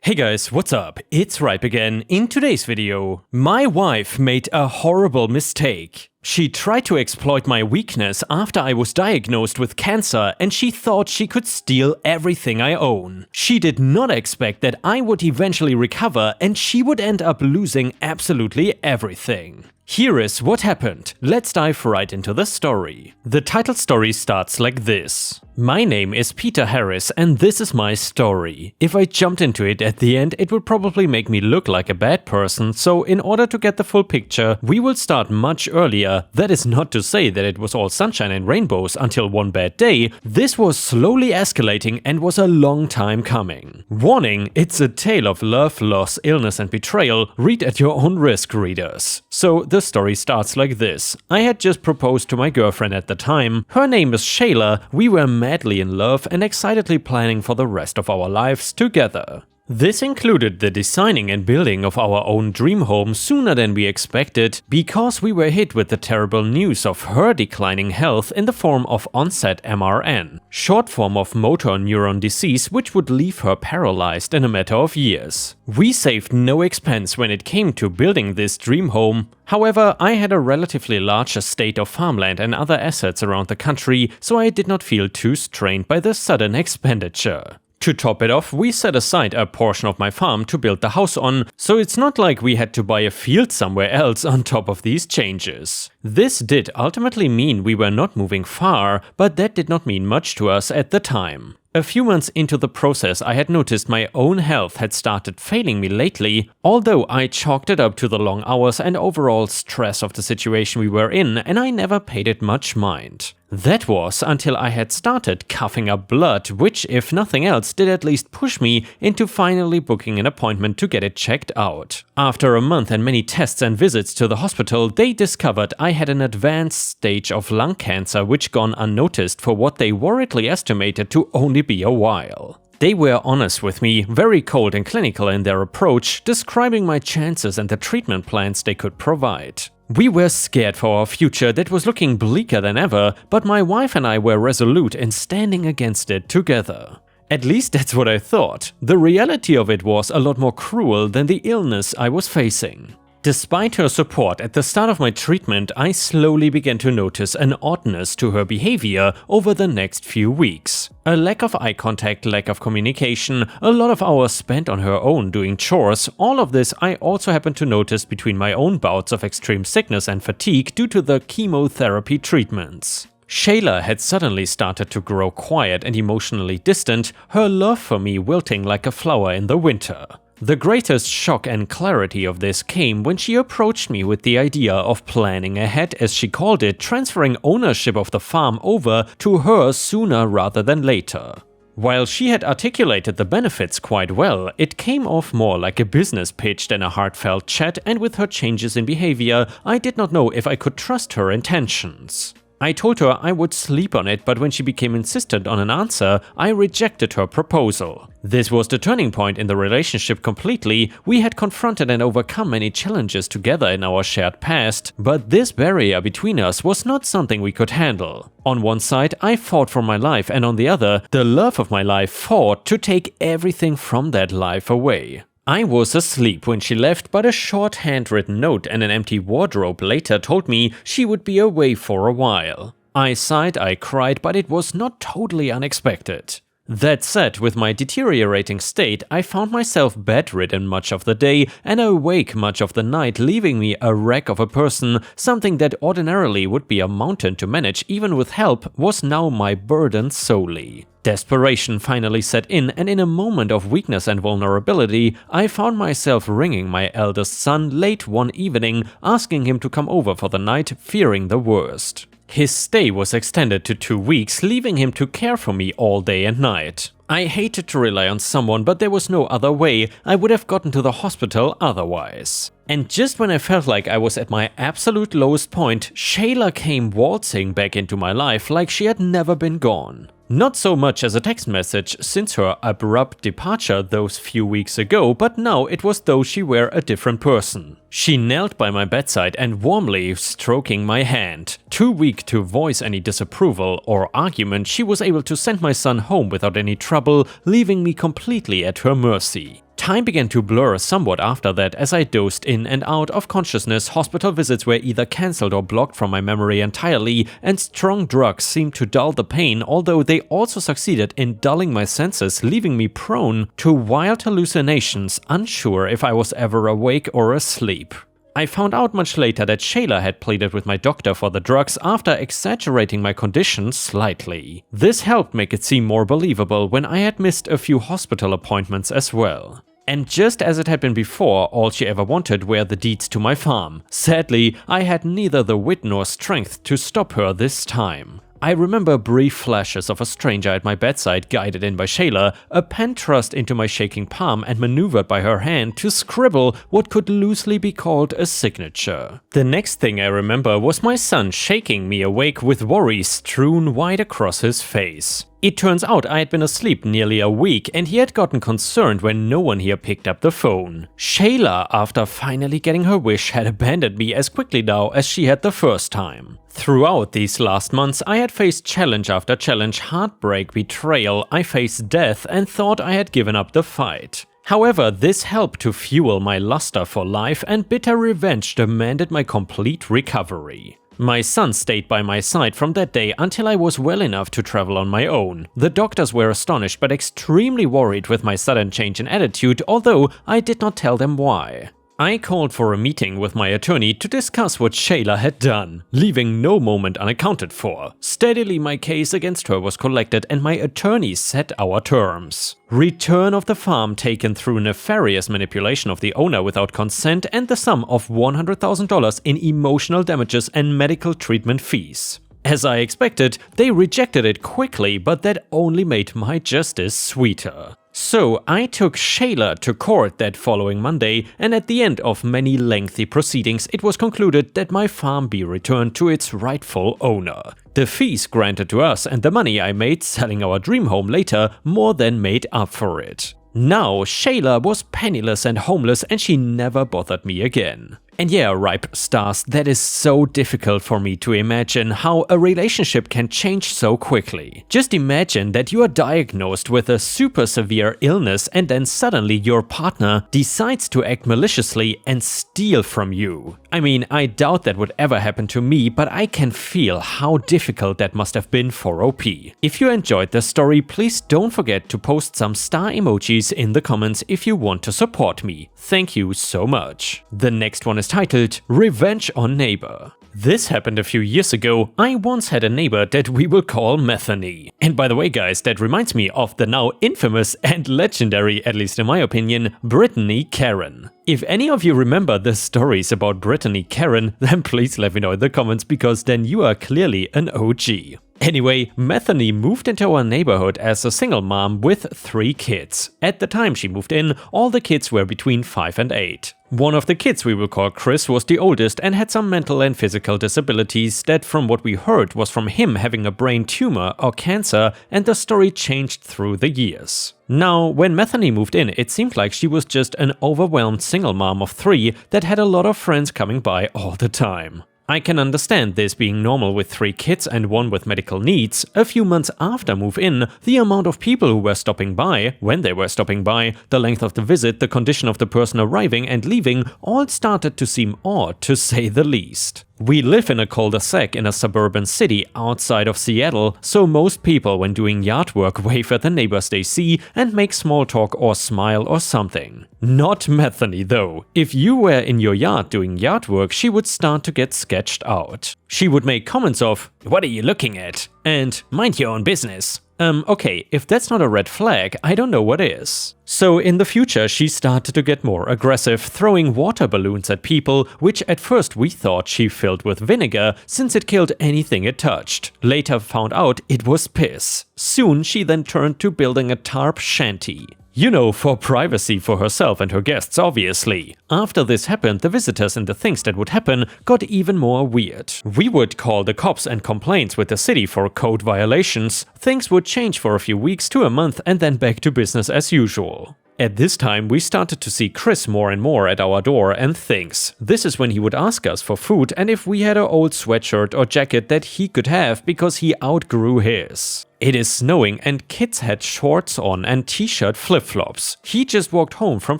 Hey guys, what's up? It's Ripe again. In today's video, my wife made a horrible mistake. She tried to exploit my weakness after I was diagnosed with cancer and she thought she could steal everything I own. She did not expect that I would eventually recover and she would end up losing absolutely everything. Here is what happened. Let's dive right into the story. The title story starts like this. My name is Peter Harris and this is my story. If I jumped into it at the end, it would probably make me look like a bad person, so in order to get the full picture, we will start much earlier. That is not to say that it was all sunshine and rainbows until one bad day. This was slowly escalating and was a long time coming. Warning, it's a tale of love, loss, illness and betrayal. Read at your own risk, readers. So the story starts like this. I had just proposed to my girlfriend at the time. Her name is Shayla. We were madly in love and excitedly planning for the rest of our lives together. This included the designing and building of our own dream home sooner than we expected, because we were hit with the terrible news of her declining health in the form of onset MRN, short form of motor neuron disease, which would leave her paralyzed in a matter of years. We saved no expense when it came to building this dream home. However, I had a relatively large estate of farmland and other assets around the country, so I did not feel too strained by the sudden expenditure. To top it off, we set aside a portion of my farm to build the house on, so it's not like we had to buy a field somewhere else on top of these changes. This did ultimately mean we were not moving far, but that did not mean much to us at the time. A few months into the process, I had noticed my own health had started failing me lately, although I chalked it up to the long hours and overall stress of the situation we were in, and I never paid it much mind. That was until I had started coughing up blood, which, if nothing else, did at least push me into finally booking an appointment to get it checked out. After a month and many tests and visits to the hospital, they discovered I had an advanced stage of lung cancer which gone unnoticed for what they worriedly estimated to only be a while. They were honest with me, very cold and clinical in their approach, describing my chances and the treatment plans they could provide. We were scared for our future that was looking bleaker than ever, but my wife and I were resolute in standing against it together. At least that's what I thought. The reality of it was a lot more cruel than the illness I was facing. Despite her support at the start of my treatment, I slowly began to notice an oddness to her behavior over the next few weeks. A lack of eye contact, lack of communication, a lot of hours spent on her own doing chores, all of this I also happened to notice between my own bouts of extreme sickness and fatigue due to the chemotherapy treatments. Shayla had suddenly started to grow quiet and emotionally distant, her love for me wilting like a flower in the winter. The greatest shock and clarity of this came when she approached me with the idea of planning ahead, as she called it, transferring ownership of the farm over to her sooner rather than later. While she had articulated the benefits quite well, it came off more like a business pitch than a heartfelt chat, and with her changes in behavior, I did not know if I could trust her intentions. I told her I would sleep on it, but when she became insistent on an answer, I rejected her proposal. This was the turning point in the relationship completely. We had confronted and overcome many challenges together in our shared past, but this barrier between us was not something we could handle. On one side, I fought for my life, and on the other, the love of my life fought to take everything from that life away. I was asleep when she left, but a short handwritten note and an empty wardrobe later told me she would be away for a while. I sighed, I cried, but it was not totally unexpected. That said, with my deteriorating state, I found myself bedridden much of the day and awake much of the night, leaving me a wreck of a person. Something that ordinarily would be a mountain to manage even with help was now my burden solely. Desperation finally set in, and in a moment of weakness and vulnerability, I found myself ringing my eldest son late one evening, asking him to come over for the night, fearing the worst. His stay was extended to 2 weeks, leaving him to care for me all day and night. I hated to rely on someone, but there was no other way. I would have gotten to the hospital otherwise. And just when I felt like I was at my absolute lowest point, Shayla came waltzing back into my life like she had never been gone. Not so much as a text message since her abrupt departure those few weeks ago, but now it was though she were a different person. She knelt by my bedside and warmly stroking my hand. Too weak to voice any disapproval or argument, she was able to send my son home without any trouble, leaving me completely at her mercy. Time began to blur somewhat after that as I dozed in and out of consciousness. Hospital visits were either cancelled or blocked from my memory entirely, and strong drugs seemed to dull the pain, although they also succeeded in dulling my senses, leaving me prone to wild hallucinations, unsure if I was ever awake or asleep. I found out much later that Shayla had pleaded with my doctor for the drugs after exaggerating my condition slightly. This helped make it seem more believable when I had missed a few hospital appointments as well. And just as it had been before, all she ever wanted were the deeds to my farm. Sadly, I had neither the wit nor strength to stop her this time. I remember brief flashes of a stranger at my bedside guided in by Shayla, a pen thrust into my shaking palm and maneuvered by her hand to scribble what could loosely be called a signature. The next thing I remember was my son shaking me awake with worry strewn wide across his face. It turns out I had been asleep nearly a week and he had gotten concerned when no one here picked up the phone. Shayla, after finally getting her wish, had abandoned me as quickly now as she had the first time. Throughout these last months, I had faced challenge after challenge, heartbreak, betrayal, I faced death and thought I had given up the fight. However, this helped to fuel my luster for life, and bitter revenge demanded my complete recovery. My son stayed by my side from that day until I was well enough to travel on my own. The doctors were astonished but extremely worried with my sudden change in attitude, although I did not tell them why. I called for a meeting with my attorney to discuss what Shayla had done, leaving no moment unaccounted for. Steadily my case against her was collected and my attorney set our terms. Return of the farm taken through nefarious manipulation of the owner without consent, and the sum of $100,000 in emotional damages and medical treatment fees. As I expected, they rejected it quickly, but that only made my justice sweeter. So I took Shayla to court that following Monday, and at the end of many lengthy proceedings, it was concluded that my farm be returned to its rightful owner. The fees granted to us and the money I made selling our dream home later more than made up for it. Now Shayla was penniless and homeless, and she never bothered me again. And yeah, Ripe Stars, that is so difficult for me to imagine how a relationship can change so quickly. Just imagine that you are diagnosed with a super severe illness and then suddenly your partner decides to act maliciously and steal from you. I mean, I doubt that would ever happen to me, but I can feel how difficult that must have been for OP. If you enjoyed the story, please don't forget to post some star emojis in the comments if you want to support me. Thank you so much. The next one is titled Revenge on Neighbor. This happened a few years ago. I once had a neighbor that we will call Methany. And by the way guys, that reminds me of the now infamous and legendary, at least in my opinion, Brittany Karen. If any of you remember the stories about Brittany Karen, then please let me know in the comments, because then you are clearly an OG. Anyway, Methany moved into our neighborhood as a single mom with 3 kids. At the time she moved in, all the kids were between 5 and 8. One of the kids we will call Chris was the oldest and had some mental and physical disabilities that, from what we heard, was from him having a brain tumor or cancer, and the story changed through the years. Now, when Methany moved in, it seemed like she was just an overwhelmed single mom of 3 that had a lot of friends coming by all the time. I can understand this being normal with 3 kids and one with medical needs. A few months after move-in, the amount of people who were stopping by, when they were stopping by, the length of the visit, the condition of the person arriving and leaving, all started to seem odd, to say the least. We live in a cul-de-sac in a suburban city outside of Seattle, so most people when doing yard work wave at the neighbors they see and make small talk or smile or something. Not Methany though. If you were in your yard doing yard work, she would start to get sketched out. She would make comments of, "What are you looking at?" and "Mind your own business." Okay, if that's not a red flag, I don't know what is. So in the future she started to get more aggressive, throwing water balloons at people, which at first we thought she filled with vinegar since it killed anything it touched. Later found out it was piss. Soon she then turned to building a tarp shanty. You know, for privacy for herself and her guests, obviously. After this happened, the visitors and the things that would happen got even more weird. We would call the cops and complaints with the city for code violations. Things would change for a few weeks to a month and then back to business as usual. At this time, we started to see Chris more and more at our door and things. This is when he would ask us for food and if we had an old sweatshirt or jacket that he could have because he outgrew his. It is snowing and kids had shorts on and t-shirt flip-flops. He just walked home from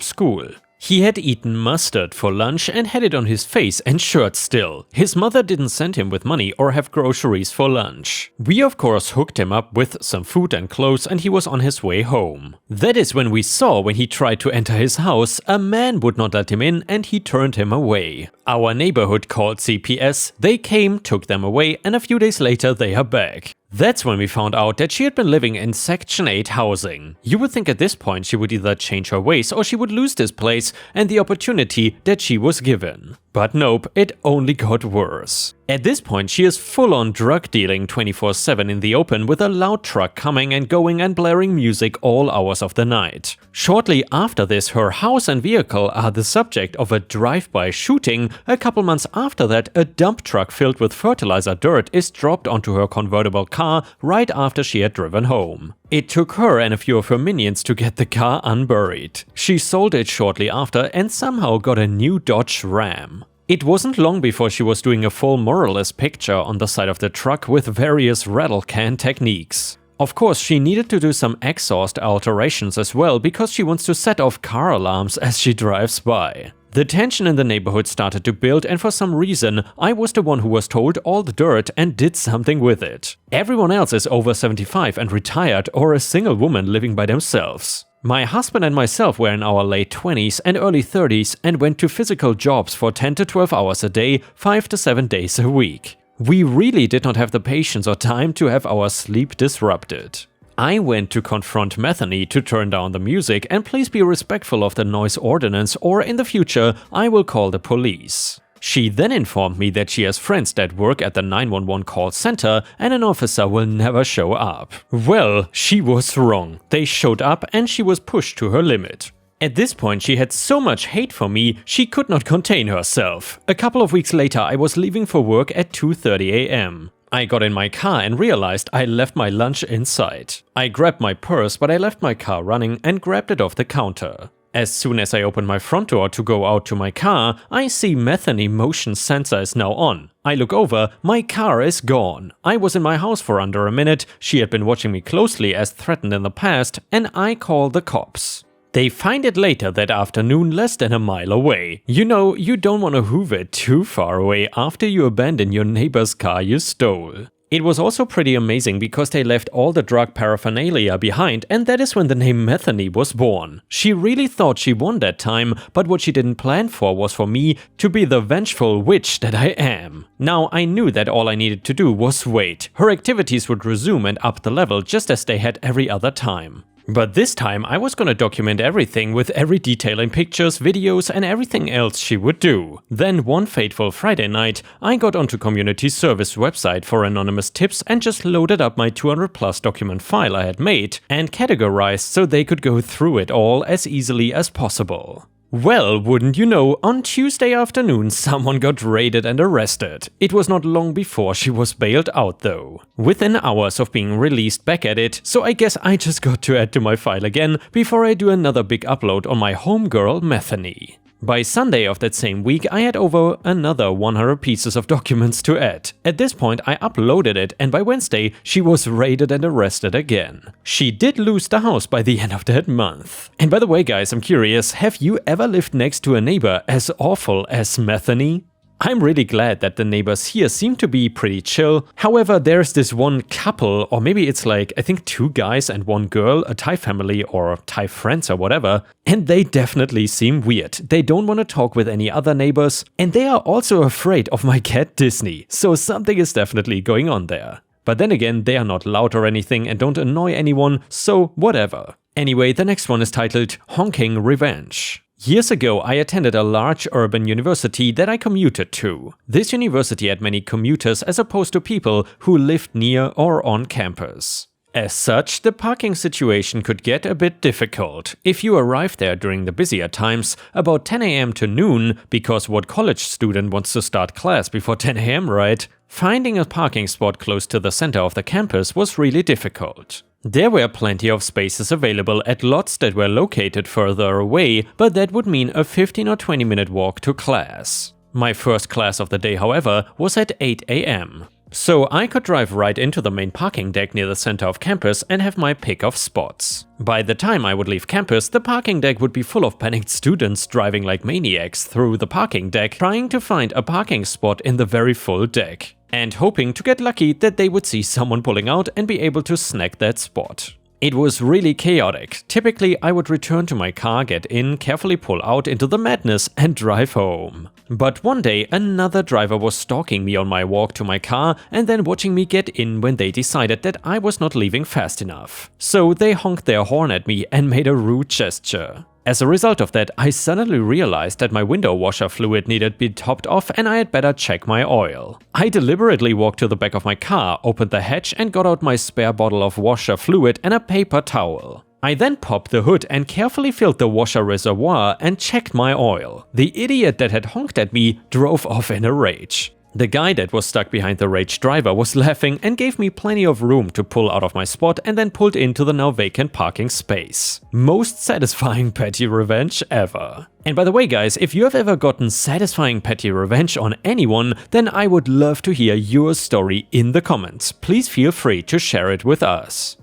school. He had eaten mustard for lunch and had it on his face and shirt still. His mother didn't send him with money or have groceries for lunch. We of course hooked him up with some food and clothes and he was on his way home. That is when we saw when he tried to enter his house, a man would not let him in and he turned him away. Our neighborhood called CPS, they came, took them away and a few days later they are back. That's when we found out that she had been living in Section 8 housing. You would think at this point she would either change her ways or she would lose this place and the opportunity that she was given. But nope, it only got worse. At this point she is full on drug dealing 24/7 in the open with a loud truck coming and going and blaring music all hours of the night. Shortly after this, her house and vehicle are the subject of a drive-by shooting. A couple months after that, a dump truck filled with fertilizer dirt is dropped onto her convertible car right after she had driven home. It took her and a few of her minions to get the car unburied. She sold it shortly after and somehow got a new Dodge Ram. It wasn't long before she was doing a full muralist picture on the side of the truck with various rattle can techniques. Of course, she needed to do some exhaust alterations as well because she wants to set off car alarms as she drives by. The tension in the neighborhood started to build and for some reason, I was the one who was told all the dirt and did something with it. Everyone else is over 75 and retired or a single woman living by themselves. My husband and myself were in our late 20s and early 30s and went to physical jobs for 10 to 12 hours a day, 5 to 7 days a week. We really did not have the patience or time to have our sleep disrupted. I went to confront Methany to turn down the music and please be respectful of the noise ordinance or in the future I will call the police. She then informed me that she has friends that work at the 911 call center and an officer will never show up. Well, she was wrong. They showed up and she was pushed to her limit. At this point she had so much hate for me, she could not contain herself. A couple of weeks later I was leaving for work at 2:30 a.m. I got in my car and realized I left my lunch inside. I grabbed my purse but I left my car running and grabbed it off the counter. As soon as I open my front door to go out to my car, I see Methany motion sensor is now on. I look over, my car is gone. I was in my house for under a minute, she had been watching me closely as threatened in the past, and I call the cops. They find it later that afternoon less than a mile away. You know, you don't want to hoover it too far away after you abandon your neighbor's car you stole. It was also pretty amazing because they left all the drug paraphernalia behind and that is when the name Methany was born. She really thought she won that time, but what she didn't plan for was for me to be the vengeful witch that I am. Now I knew that all I needed to do was wait. Her activities would resume and up the level just as they had every other time. But this time I was gonna document everything with every detail in pictures, videos and everything else she would do. Then one fateful Friday night, I got onto community service website for anonymous tips and just loaded up my 200+ document file I had made and categorized so they could go through it all as easily as possible. Well, wouldn't you know, on Tuesday afternoon someone got raided and arrested. It was not long before she was bailed out though. Within hours of being released back at it, so I guess I just got to add to my file again before I do another big upload on my homegirl Methany. By Sunday of that same week, I had over another 100 pieces of documents to add. At this point, I uploaded it and by Wednesday, she was raided and arrested again. She did lose the house by the end of that month. And by the way guys, I'm curious, have you ever lived next to a neighbor as awful as Methany? I'm really glad that the neighbors here seem to be pretty chill. However, there's this one couple, or maybe it's like, I think 2 guys and 1 girl, a Thai family or Thai friends or whatever, and they definitely seem weird. They don't want to talk with any other neighbors, and they are also afraid of my cat Disney, so something is definitely going on there. But then again, they are not loud or anything and don't annoy anyone, so whatever. Anyway, the next one is titled Honking Revenge. Years ago, I attended a large urban university that I commuted to. This university had many commuters as opposed to people who lived near or on campus. As such, the parking situation could get a bit difficult. If you arrive there during the busier times, about 10 a.m. to noon, because what college student wants to start class before 10 a.m., right? Finding a parking spot close to the center of the campus was really difficult. There were plenty of spaces available at lots that were located further away, but that would mean a 15 or 20 minute walk to class. My first class of the day, however, was at 8 AM. So I could drive right into the main parking deck near the center of campus and have my pick of spots. By the time I would leave campus, the parking deck would be full of panicked students driving like maniacs through the parking deck, trying to find a parking spot in the very full deck, and hoping to get lucky that they would see someone pulling out and be able to snag that spot. It was really chaotic. Typically, I would return to my car, get in, carefully pull out into the madness and drive home. But one day, another driver was stalking me on my walk to my car and then watching me get in when they decided that I was not leaving fast enough. So they honked their horn at me and made a rude gesture. As a result of that, I suddenly realized that my window washer fluid needed to be topped off and I had better check my oil. I deliberately walked to the back of my car, opened the hatch and got out my spare bottle of washer fluid and a paper towel. I then popped the hood and carefully filled the washer reservoir and checked my oil. The idiot that had honked at me drove off in a rage. The guy that was stuck behind the rage driver was laughing and gave me plenty of room to pull out of my spot and then pulled into the now vacant parking space. Most satisfying petty revenge ever. And by the way guys, if you have ever gotten satisfying petty revenge on anyone, then I would love to hear your story in the comments. Please feel free to share it with us.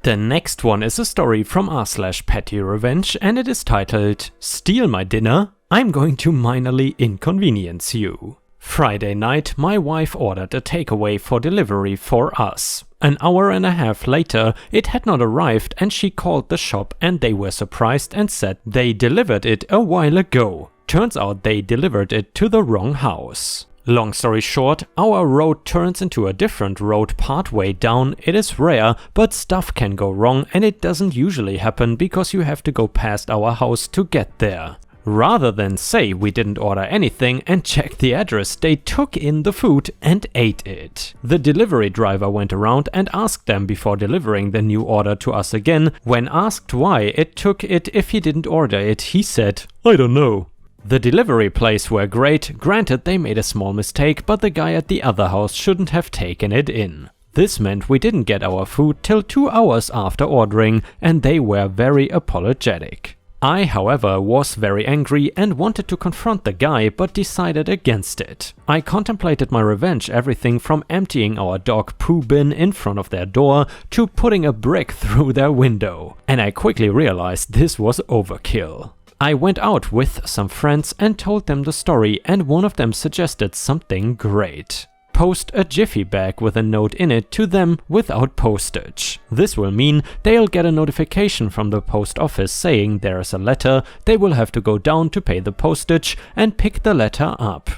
The next one is a story from r/petty revenge and it is titled Steal My Dinner? I'm going to minorly inconvenience you. Friday night, my wife ordered a takeaway for delivery for us. An hour and a half later, it had not arrived and she called the shop and they were surprised and said they delivered it a while ago. Turns out they delivered it to the wrong house. Long story short, our road turns into a different road partway down. It is rare, but stuff can go wrong and it doesn't usually happen because you have to go past our house to get there. Rather than say we didn't order anything and check the address, they took in the food and ate it. The delivery driver went around and asked them before delivering the new order to us again. When asked why it took it if he didn't order it, he said, "I don't know." The delivery place were great. Granted, they made a small mistake, but the guy at the other house shouldn't have taken it in. This meant we didn't get our food till 2 hours after ordering, and they were very apologetic. I, however, was very angry and wanted to confront the guy, but decided against it. I contemplated my revenge, everything from emptying our dog poo bin in front of their door to putting a brick through their window. And I quickly realized this was overkill. I went out with some friends and told them the story, and one of them suggested something great. Post a jiffy bag with a note in it to them without postage. This will mean they'll get a notification from the post office saying there is a letter, they will have to go down to pay the postage and pick the letter up.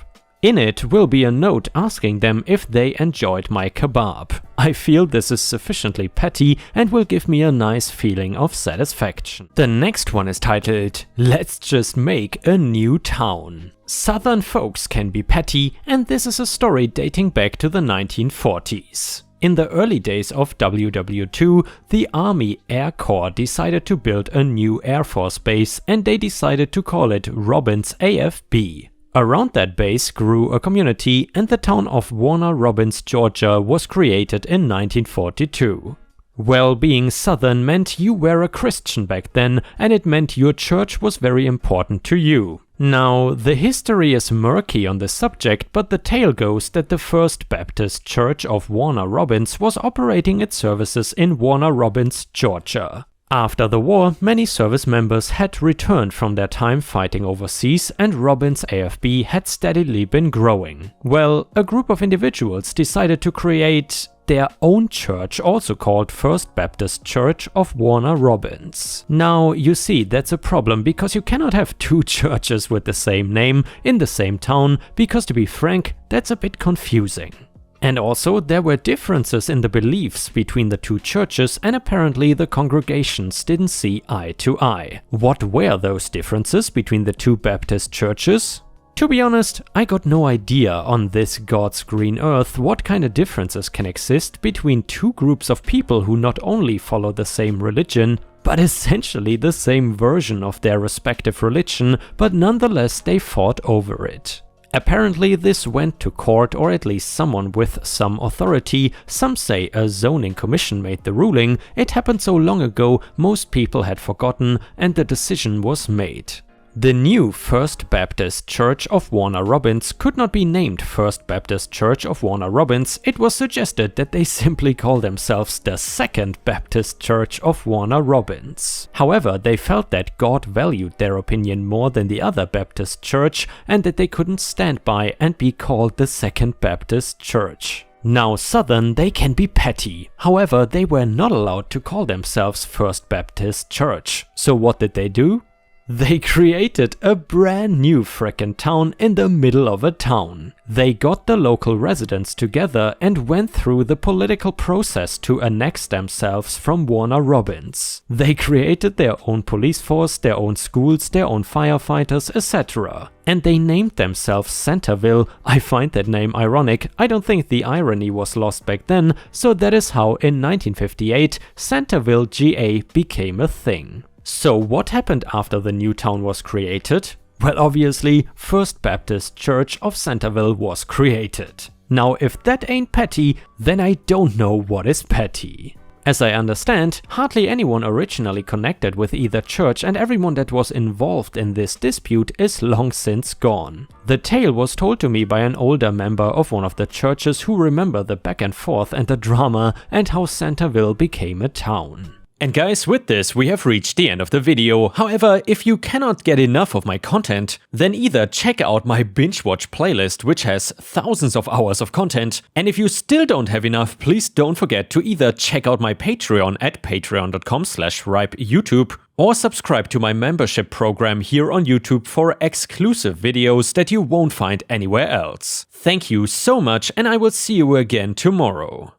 In it will be a note asking them if they enjoyed my kebab. I feel this is sufficiently petty and will give me a nice feeling of satisfaction. The next one is titled, Let's Just Make a New Town. Southern folks can be petty, and this is a story dating back to the 1940s. In the early days of WW2, the Army Air Corps decided to build a new Air Force base and they decided to call it Robins AFB. Around that base grew a community and the town of Warner Robins, Georgia was created in 1942. Well, being Southern meant you were a Christian back then, and it meant your church was very important to you. Now, the history is murky on the subject, but the tale goes that the First Baptist Church of Warner Robins was operating its services in Warner Robins, Georgia. After the war, many service members had returned from their time fighting overseas, and Robins AFB had steadily been growing. Well, a group of individuals decided to create their own church, also called First Baptist Church of Warner Robins. Now, you see, that's a problem because you cannot have two churches with the same name in the same town, because to be frank, that's a bit confusing. And also, there were differences in the beliefs between the two churches, and apparently the congregations didn't see eye to eye. What were those differences between the two Baptist churches? To be honest, I got no idea on this God's green earth what kind of differences can exist between two groups of people who not only follow the same religion, but essentially the same version of their respective religion, but nonetheless they fought over it. Apparently this went to court, or at least someone with some authority. Some say a zoning commission made the ruling. It happened so long ago, most people had forgotten, and the decision was made. The new First Baptist Church of Warner Robins could not be named First Baptist Church of Warner Robins. It was suggested that they simply call themselves the Second Baptist Church of Warner Robins. However, they felt that God valued their opinion more than the other Baptist church, and that they couldn't stand by and be called the Second Baptist Church. Now Southern, they can be petty. However, they were not allowed to call themselves First Baptist Church. So what did they do? They created a brand new frickin' town in the middle of a town. They got the local residents together and went through the political process to annex themselves from Warner Robins. They created their own police force, their own schools, their own firefighters, etc. And they named themselves Centerville. I find that name ironic. I don't think the irony was lost back then, so that is how in 1958 Centerville, GA became a thing. So what happened after the new town was created? Well, obviously, First Baptist Church of Centerville was created. Now, if that ain't petty, then I don't know what is petty. As I understand, hardly anyone originally connected with either church, and everyone that was involved in this dispute is long since gone. The tale was told to me by an older member of one of the churches who remember the back and forth and the drama and how Centerville became a town. And guys, with this we have reached the end of the video. However, if you cannot get enough of my content, then either check out my binge watch playlist, which has thousands of hours of content, and if you still don't have enough, please don't forget to either check out my Patreon at patreon.com/ripeyoutube, or subscribe to my membership program here on YouTube for exclusive videos that you won't find anywhere else. Thank you so much, and I will see you again tomorrow.